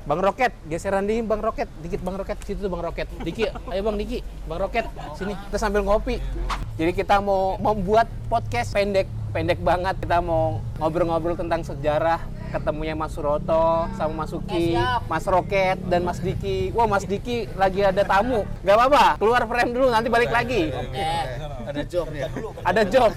Bang Roket, geseran di Bang Roket, dikit Bang Roket, situ tuh Bang Roket. Diki, ayo Bang Diki, Bang Roket, sini. Kita sambil ngopi. Jadi kita mau membuat podcast pendek banget. Kita mau ngobrol-ngobrol tentang sejarah ketemunya Mas Suroto sama Mas Suki, Mas Roket dan Mas Diki. Wah, Mas Diki lagi ada tamu. Gak apa-apa, keluar frame dulu nanti balik lagi. Ada job ya. Ada job.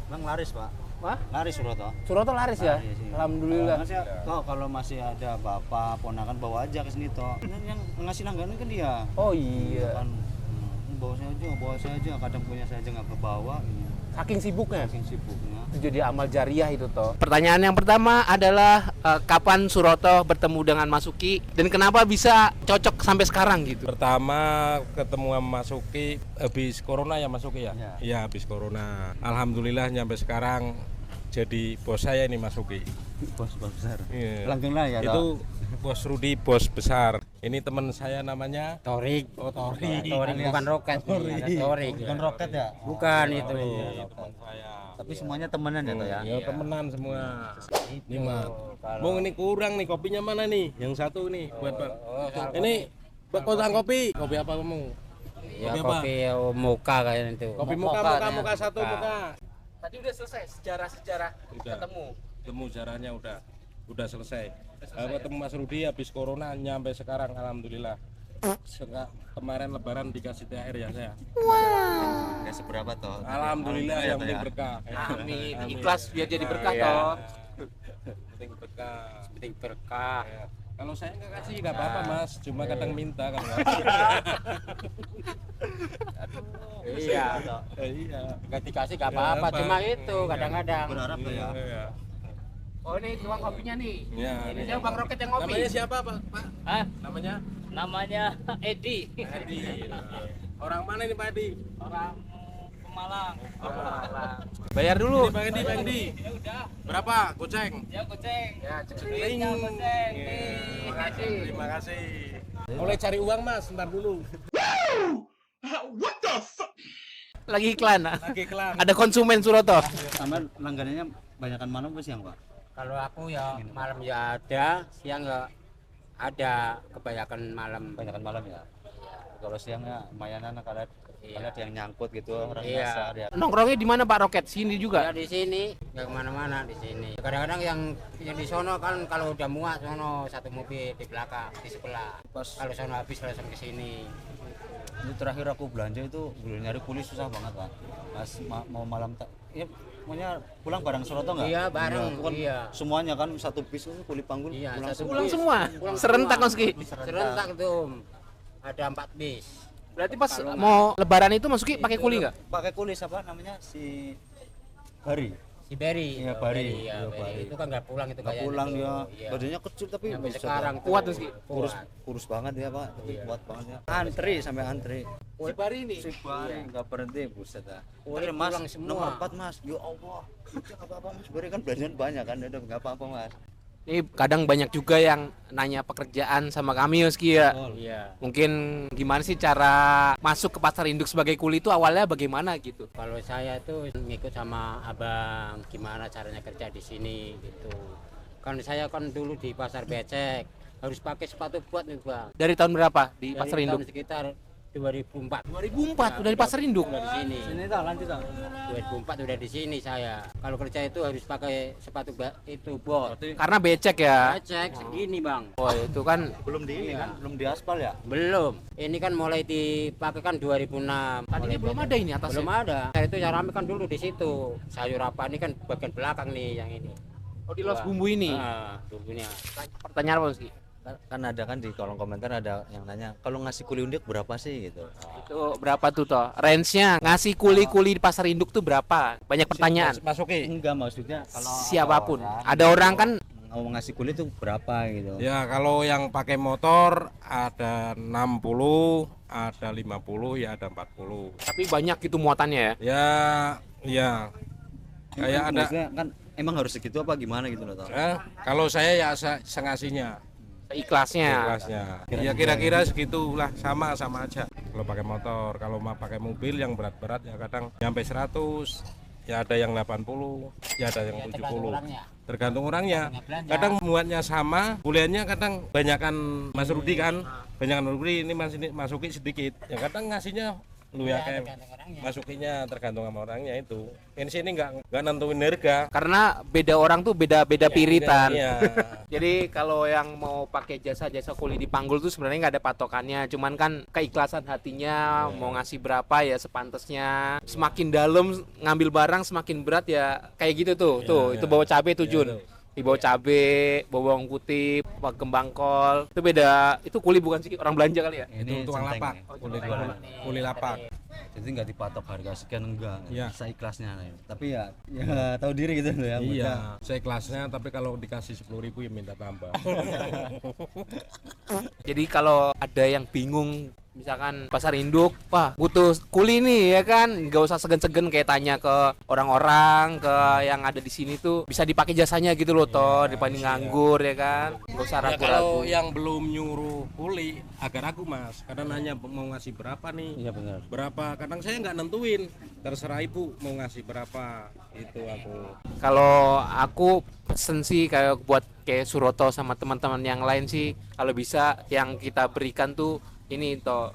Bang laris, Pak. Wah? Laris Suroto. Suroto laris ya? Laris, iya. Alhamdulillah. Kalau masih ada bapak, ponakan bawa aja ke sini toh. Yang ngasih langganan kan dia. Oh iya. Kan bawa saya aja. Kadang punya saya aja nggak kebawa. Saking sibuknya. Saking sibuknya. Itu jadi amal jariah itu toh. Pertanyaan yang pertama adalah kapan Suroto bertemu dengan Mas Suki dan kenapa bisa cocok sampai sekarang gitu? Pertama ketemu sama Mas Suki habis corona ya Mas Suki ya? Ya. Iya habis corona. Alhamdulillah nyampe sekarang jadi bos saya ini Mas Suki. Bos besar. Iya. Langgeng lah ya. Itu Bos Rudi, bos besar. Ini teman saya namanya Torik. Oh Torik. Torik bukan roket. Torik. Bukan roket ya? Bukan itu. Iya, teman saya. Tapi semuanya temenan ya toh ya? Ya temenan semua. Ini Mat. kalau- Bung ini kurang nih kopinya mana nih? Yang satu nih buat Bang. Oh, Ini kotak kopi. Kopi apa kamu? ya Kopi apa? kopi moka kayak itu. Kopi muka satu muka. Tadi udah selesai sejarah-sejarah Udah. Temu jaranya udah selesai. Ketemu Mas Rudi habis corona nyampe sekarang alhamdulillah. Kemarin lebaran dikasih THR ya saya. Ya seberapa toh? Alhamdulillah yang penting ya. berkah. Amin. Ikhlas biar jadi berkah Iya. toh. Penting berkah. Penting berkah. Ya. Kalau saya nggak kasih nggak apa-apa Mas, cuma kadang minta kan Mas. Iya. Iya. Gak dikasih gak apa-apa, Apa? cuma itu kadang-kadang. Berharap tuh ya. Iya. Oh ini tukang kopinya nih. Ya, Ini dia Bang Roket yang ngopi. Namanya siapa Pak? Hah? Namanya? Namanya Edi. Edi. Orang mana ini Pak Edi? Orang Pemalang. Bayar dulu. Ini Bang Edi, Bang Edi. Ya udah, Berapa? Goceng. ya goceng. Ya, cepet. Ring. Goceng. Terima kasih. Terima kasih. Mulai cari uang Mas, ntar dulu. Lagi iklan. Lagi kelar. Ada konsumen Suroto. Sama langganannya banyakan malam apa siang, Pak? Kalau aku ya malam ya ada, siang ya ada, kebanyakan malam. Banyakan malam ya. Kalau siangnya lumayanan kalau Iya. ada yang nyangkut gitu orang Iya. biasa ya. Nongkrongnya di mana Pak Roket? Sini Ya juga. di sini, nggak kemana-mana di sini. Kadang-kadang yang di sono kan kalau udah muat sono satu mobil di belakang, di sebelah. Pas Kalau sono habis langsung ke sini. itu terakhir aku belanja itu nyari kuli susah banget, Pak. Pas mau malam ya pokoknya pulang bareng Suroto enggak? Iya, bareng, Kan iya. Semuanya kan satu bis itu kuli panggul Iya, pulang satu semua. Pulang bis. semua. Pulang Serentak semua. Mas Ki. Serentak tuh. Ada 4 bis. Berarti pas mau lebaran itu Mas Suki pakai kuli nggak? Pakai kulis apa namanya si Bari. Si Beri. Iya, Oh, Bari. Iya, Iya, Beri. Bari. Itu kan nggak pulang itu Nggak kayaknya pulang tuh. dia. Iya. Badannya kecil tapi Sampai buset, sekarang Pak. tuh. Kuat tuh, Ki. kurus Kuat. kurus banget ya, Pak. Tapi Iya. kuat banget ya. Antri sampai antri. Si Bari ini. Si Bari enggak berhenti buset dah. Kulit Mas, pulang semua. nomor 4 Mas. Ya Allah. Udah enggak apa-apa Mas. Bari kan belanjaan banyak kan. Udah enggak apa-apa Mas. Ini kadang banyak juga yang nanya pekerjaan sama kami Mas Ki ya. Iya. Mungkin gimana sih cara masuk ke pasar induk sebagai kuli itu awalnya bagaimana gitu? Kalau saya tuh ngikut sama abang gimana caranya kerja di sini gitu. Kan saya kan dulu di pasar becek harus pakai sepatu buat nih bang. Dari tahun berapa di Dari pasar tahun induk? sekitar 2004. 2004 udah di pasar induk. Udah di sini. Sini dah lanjut dah. 2004 udah di sini saya. Kalau kerja itu harus pakai sepatu itu bot. Karena becek ya. Becek segini bang. Oh itu kan Belum di ini Iya. kan, belum di aspal ya. Belum. Ini kan mulai dipakai kan 2006. tadinya Mulai belum becek. ada ini atasnya. Belum ada. Saya itu cara kan dulu di situ. Sayur apa ini kan bagian belakang nih yang ini. Oh di los bumbu ini. Nah, bumbunya. Pertanyaan apa Mas Ki? Kan ada kan di kolom komentar ada yang nanya kalau ngasih kuli undik berapa sih gitu. Itu berapa tuh toh? Range-nya ngasih kuli-kuli di pasar induk tuh berapa? Banyak pertanyaan. Masuki. Enggak maksudnya kalau Siapapun. orang Ada orang kan mau ngasih kuli itu berapa gitu. Ya kalau yang pakai motor ada 60, ada 50, ya ada 40. tapi banyak gitu muatannya ya. Ya kayak ada. Maksudnya kan emang harus segitu apa gimana gitu loh toh. Kalau saya ya sengasihnya, Ikhlasnya. kelasnya. Ya kira-kira segitulah sama aja. Kalau pakai motor, kalau mau pakai mobil yang berat-berat ya kadang nyampe 100, ya ada yang 80, ya ada yang 70. tergantung orangnya. Kadang muatnya sama, kuliahnya kadang banyakan Mas Rudi kan, banyakan Rudi ini masukin sedikit. Ya kadang ngasihnya lu ya kayak masukinnya tergantung sama orangnya itu. Ini sini nggak nentuin harga. Karena beda orang tuh beda-beda piritan. Iya. Jadi kalau yang mau pakai jasa-jasa kuli di Panggul tuh sebenarnya nggak ada patokannya, cuman kan keikhlasan hatinya mau ngasih berapa ya sepantesnya. Semakin dalam ngambil barang semakin berat ya kayak gitu tuh. Tuh itu bawa cabe tuh Jun. Di bawah cabe, bawang putih, kembang kol. Itu beda. Itu kuli bukan sih orang belanja kali ya? Ini Tukang centeng lapak, nih. kuli lapak. Jadi nggak dipatok harga sekian, enggak, Iya. bisa ikhlasnya. Tapi ya tahu diri gitu loh ya. Iya, saya kelasnya tapi kalau dikasih 10.000 ya minta tambah. Jadi kalau ada yang bingung misalkan pasar induk, wah butuh kuli nih ya kan, nggak usah segan-segan kayak tanya ke orang-orang, ke yang ada di sini tuh bisa dipakai jasanya gitu loh toh, dibanding nganggur ya kan, nggak usah Ya, ragu-ragu. kalau yang belum nyuruh kuli agak ragu Mas, karena nanya mau ngasih berapa nih, Iya benar. berapa, kadang saya nggak nentuin, terserah ibu mau ngasih berapa, itu aku. Kalau aku pesen sih kayak buat kayak Suroto sama teman-teman yang lain sih, kalau bisa yang kita berikan tuh ini toh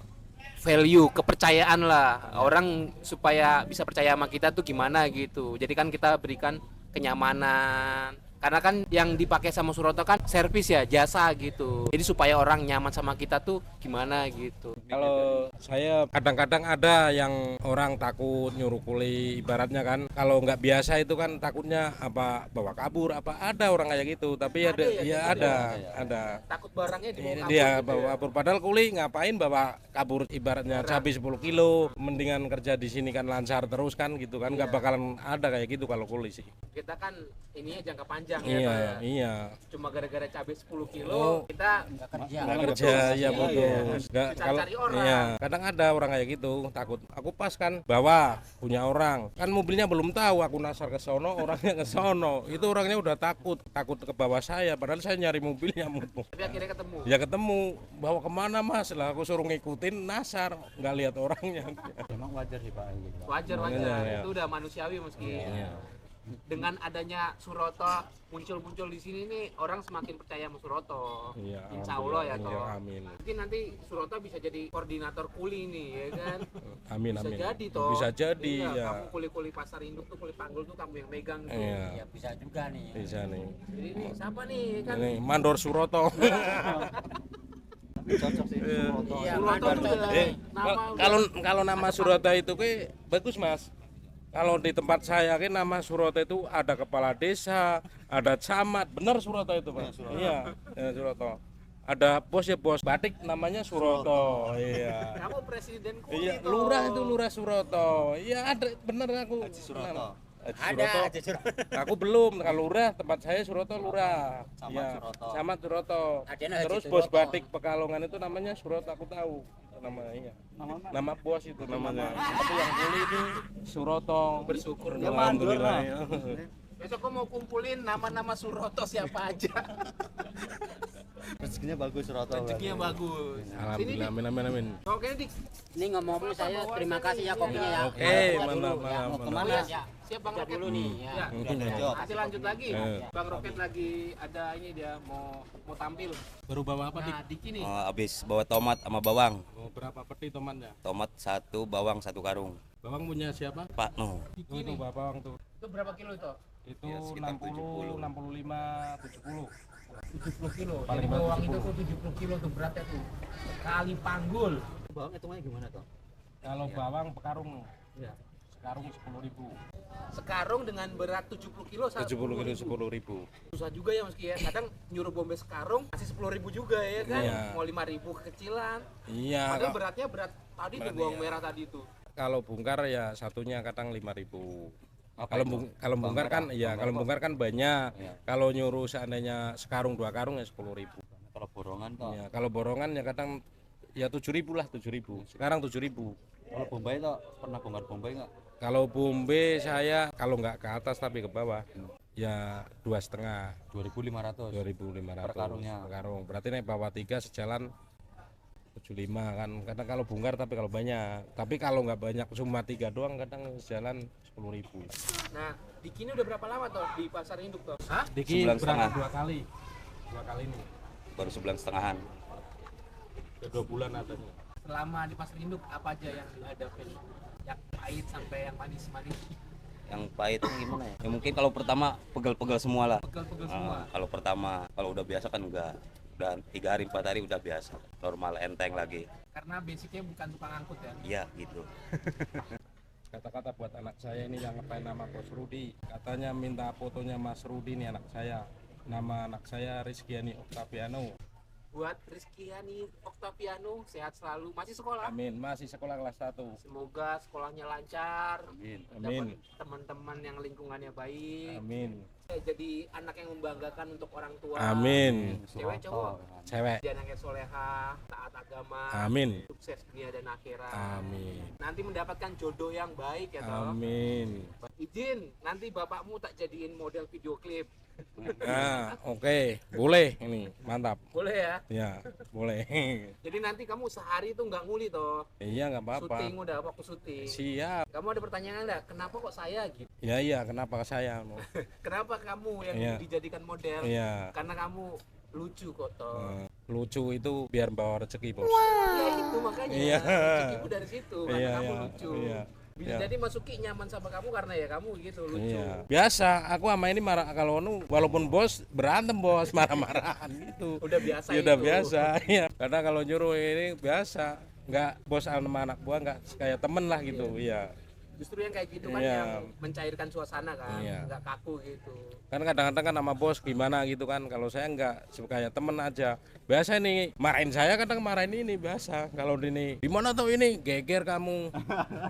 value, kepercayaan lah, orang supaya bisa percaya sama kita tuh gimana gitu. Jadi kan kita berikan kenyamanan, karena kan yang dipakai sama Suroto kan servis ya, jasa gitu. Jadi supaya orang nyaman sama kita tuh gimana gitu. Kalau saya kadang-kadang ada yang orang takut nyuruh kuli, ibaratnya kan kalau nggak biasa itu kan takutnya apa bawa kabur, apa ada orang kayak gitu. Tapi ada ya ada. Takut barangnya dibawa kabur. Dia bawa kabur, padahal kuli ngapain bawa kabur, ibaratnya cabai 10 kilo, mendingan kerja di sini kan lancar terus kan gitu kan, nggak bakalan ada kayak gitu kalau kuli sih. Kita kan ininya jangka panjang ya, Iya, Pak, ya. iya. Cuma gara-gara cabai 10 kilo Oh. kita Nggak kerja, ya putus. Nggak, kalau Cari orang. iya, kadang ada orang kayak gitu takut. Aku pas kan bawa punya orang, kan mobilnya belum tahu, aku nasar ke sono, orangnya ke sono. Itu orangnya udah takut ke bawah saya, padahal saya nyari mobilnya mutu. tapi akhirnya ketemu. Ya ketemu, bawa kemana Mas? Lah aku suruh ngikutin nasar, nggak lihat orangnya. Emang wajar sih Pak. Wajar Iya. itu udah manusiawi meski dengan adanya Suroto muncul di sini nih, orang semakin percaya sama Suroto. Iya, Insya Allah ya toh. iya, amin. Mungkin nanti Suroto bisa jadi koordinator kuli nih ya kan. Amin, Bisa amin. jadi toh. Bisa jadi Iya, ya. kamu kuli-kuli pasar induk tuh, kuli Panggul tuh kamu yang megang tuh. Iya, Bisa juga nih. bisa nih. Jadi ini siapa nih kan? Ini Mandor Suroto. Cocok sih Suroto. Iya, Suroto Mandor tuh cocok udah Eh, nama kalau nama Suroto itu ke bagus Mas. Kalau di tempat saya kan nama Suroto itu ada kepala desa, ada camat, bener Suroto itu Mas. Iya, Suroto. Ada bos ya bos batik namanya Suroto. Iya. kamu presiden kuli Iya, toh. lurah itu lurah Suroto. Iya ada bener aku. Suroto. Ada Haji Suroto. Aku belum. Kalau lurah tempat saya Suroto lurah. Camat Iya, Suroto. Camat Suroto. Adanya Haji Terus bos Suroto. batik Pekalongan itu namanya Suroto, aku tahu namanya. Iya. Nama bos itu namanya. Tapi yang kuli itu Suroto. Bersyukur Ya, Alhamdulillah. mandor, Ya. Besok gua mau kumpulin nama-nama Suroto siapa aja. Rezekinya bagus Suroto. Rezekinya bagus. Alhamdulillah, amin amin amin. Oke, Dik. Ini ngomong-ngomong saya terima kasih ya kopinya ya. Oke, Kerja mantap, dulu, ya. mantap, Mau mantap. kemana? Ya, siap Bang Kerja Roket dulu nih. Ya. Ya. Masih lanjut lagi. Eh. Bang Roket lagi ada ini dia mau tampil. Baru bawa apa Dik? Nah, Diki nih. Habis bawa tomat sama bawang. Oh, berapa peti tomatnya? Tomat 1, bawang 1 karung. Bawang punya siapa? Pak no. Itu bawa bawang tuh. Itu berapa kilo itu? Itu Ya, sekitar 60, 65, 70. 70 kilo. Paling Jadi berat bawang itu 70. tuh 70 kilo tuh beratnya tuh. Kali Panggul. Bawang hitungannya gimana toh? Kalau bawang pekarung, Ya. sekarung 10.000. Sekarung dengan berat 70 kilo 70 kilo 10.000. Susah juga ya meski ya. Kadang nyuruh bombe sekarung kasih 10.000 juga ya kan. Iya. Mau 5.000 kekecilan. Iya. Padahal beratnya berat tadi tuh Berat, bawang iya. merah tadi tuh. Kalau bongkar ya satunya kadang 5.000. Apa Kalau itu? kalau bongkar kan ya kalau bongkar kan banyak. Iya. Kalau nyuruh seandainya sekarung 2 karung ya 10.000. Kalau borongan toh. Ya, kalau borongan ya kadang ya 7.000 lah, 7.000. Sekarang 7.000. Kalau Bombay toh pernah bongkar Bombay nggak? Kalau bombe saya kalau nggak ke atas tapi ke bawah ya 2,5. 2.500. 2.500 Per karungnya. per karung. Berarti naik bawah 3 sejalan 75 kan. Kadang kalau bongkar tapi kalau banyak. Tapi kalau nggak banyak cuma 3 doang kadang sejalan 10.000. Nah, Diki ini udah berapa lama toh di pasar induk toh? Hah? Diki Sebulan berangkat setengah. 2 kali nih, Baru sebulan setengahan. udah 2 bulan adanya. Selama di pasar induk apa aja yang dihadapin? Yang pahit sampai yang manis-manis, Yang pahit tuh gimana ya? Ya mungkin kalau pertama pegel-pegel semua lah. pegel-pegel semua. Kalau pertama, kalau udah biasa kan enggak. Udah 3 hari 4 hari udah biasa. Normal enteng lagi. Karena basicnya bukan tukang angkut ya. Iya gitu. Kata-kata buat anak saya ini yang ngapain nama Bos Rudi. Katanya minta fotonya Mas Rudi nih anak saya. Nama anak saya Rizkyani Octaviano. Buat Rizkyani Octaviano sehat selalu, masih sekolah. Amin, masih sekolah kelas 1. Semoga sekolahnya lancar, Amin. Amin. dapat teman-teman yang lingkungannya baik, Amin. jadi anak yang membanggakan untuk orang tua. Amin. Cewek cowok, Cewek. dia anaknya soleha, taat agama, Amin. sukses dunia dan akhirat. Amin. Nanti mendapatkan jodoh yang baik ya toh. Amin. Izin, nanti bapakmu tak jadiin model video klip. Nah, oke, boleh ini, mantap. Boleh ya? Ya, boleh. Jadi nanti kamu sehari itu nggak nguli toh. Iya, nggak apa-apa. Syuting udah waktu syuting. Siap. Kamu ada pertanyaan nggak? Kenapa kok saya gitu? Ya iya, kenapa saya mau? Kenapa kamu yang Iya. dijadikan model? Iya. Karena kamu lucu kok toh. Lucu itu biar bawa rezeki, Bos. Ya itu makanya. Iya. Rezekimu dari situ karena Iya, kamu iya, lucu. iya. Bisa Iya. jadi Masuki nyaman sama kamu karena ya kamu gitu lucu. Iya. Biasa, aku sama ini marah kalau walaupun bos berantem bos marah-marahan gitu. Udah biasa Ya, udah itu. biasa, ya. Karena kalau nyuruh ini biasa, nggak bos sama anak buah nggak kayak temen lah gitu, iya. Justru yang kayak gitu kan Iya. yang mencairkan suasana kan, Iya. nggak kaku gitu. Kan kadang-kadang kan sama bos gimana gitu kan, kalau saya nggak kayak temen aja. Biasa nih marahin saya, kadang marahin ini biasa. Kalau ini gimana tuh ini geger kamu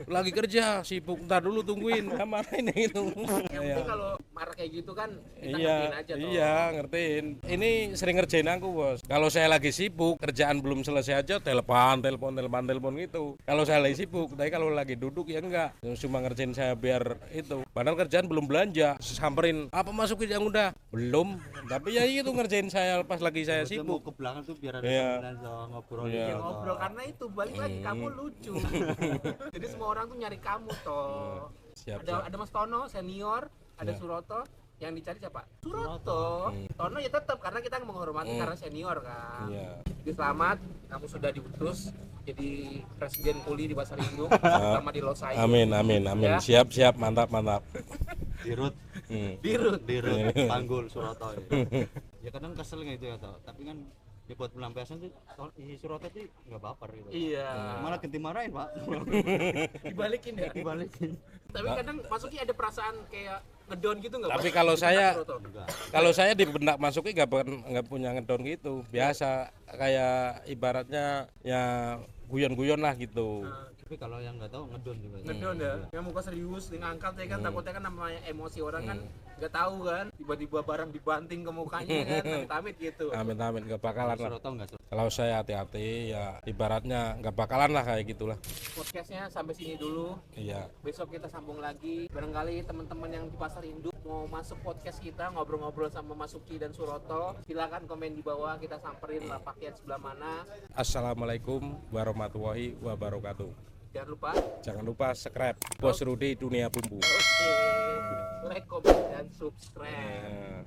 lagi kerja sibuk, ntar dulu tungguin, ya, marahin itu. Yang penting kalau marah kayak gitu kan kita Iya, ngertiin aja toh. iya ngertiin. Ini sering ngerjain aku bos. Kalau saya lagi sibuk, kerjaan belum selesai aja, telepon gitu. Kalau saya lagi sibuk, tapi kalau lagi duduk ya enggak. Cuma ngerjain saya biar itu. Padahal kerjaan belum belanja. Samperin, apa masukin yang udah? Belum. Tapi ya itu ngerjain saya pas lagi saya Dia mau sibuk. ke belakang tuh biar ada Iya. temenan so, ngobrol Iya. Ya gitu. ngobrol karena itu balik lagi kamu lucu. Jadi semua orang tuh nyari kamu toh. Siap, Ada Mas Tono senior, ada Suroto. Yang dicari siapa? Suroto. Tono ya tetap karena kita menghormati karena senior kan. Iya. Jadi selamat, kamu sudah diutus jadi presiden kuli di Pasar Induk, terutama di Losai. Amin. Ya. Siap, mantap. Dirut, Dirut. panggul Surata ya. Ya kadang kesel gitu ya toh. Tapi kan ya buat pelampiasan tuh isi Surata tuh nggak baper gitu. Iya. Malah ganti marahin pak. Dibalikin ya. Dibalikin. Tapi kadang Masuki ada perasaan kayak ngedon gitu nggak? Tapi Pak? kalau Di saya- Suroto? Kalau saya di benak masuki nggak punya ngedon gitu, biasa kayak ibaratnya ya guyon-guyon lah gitu. Tapi kalau yang nggak tahu ngedon juga. Ngedon ya, yang muka serius dengan angkat ya kan takutnya kan namanya emosi orang kan nggak tahu kan tiba-tiba barang dibanting ke mukanya kan amit-amit gitu. Amin nggak bakalan lah. Surata nggak Surata. Kalau saya hati-hati ya ibaratnya nggak bakalan lah kayak gitulah. Podcastnya sampai sini dulu, Iya. besok kita sambung lagi. Barangkali teman-teman yang di Pasar Induk mau masuk podcast kita ngobrol-ngobrol sama Masuki dan Suroto, silakan komen di bawah, kita samperin lapaknya sebelah mana. Assalamualaikum warahmatullahi wabarakatuh. Jangan lupa Jangan lupa subscribe Bos Rudi Dunia Bumbu. oke, like, comment, dan subscribe. Eh,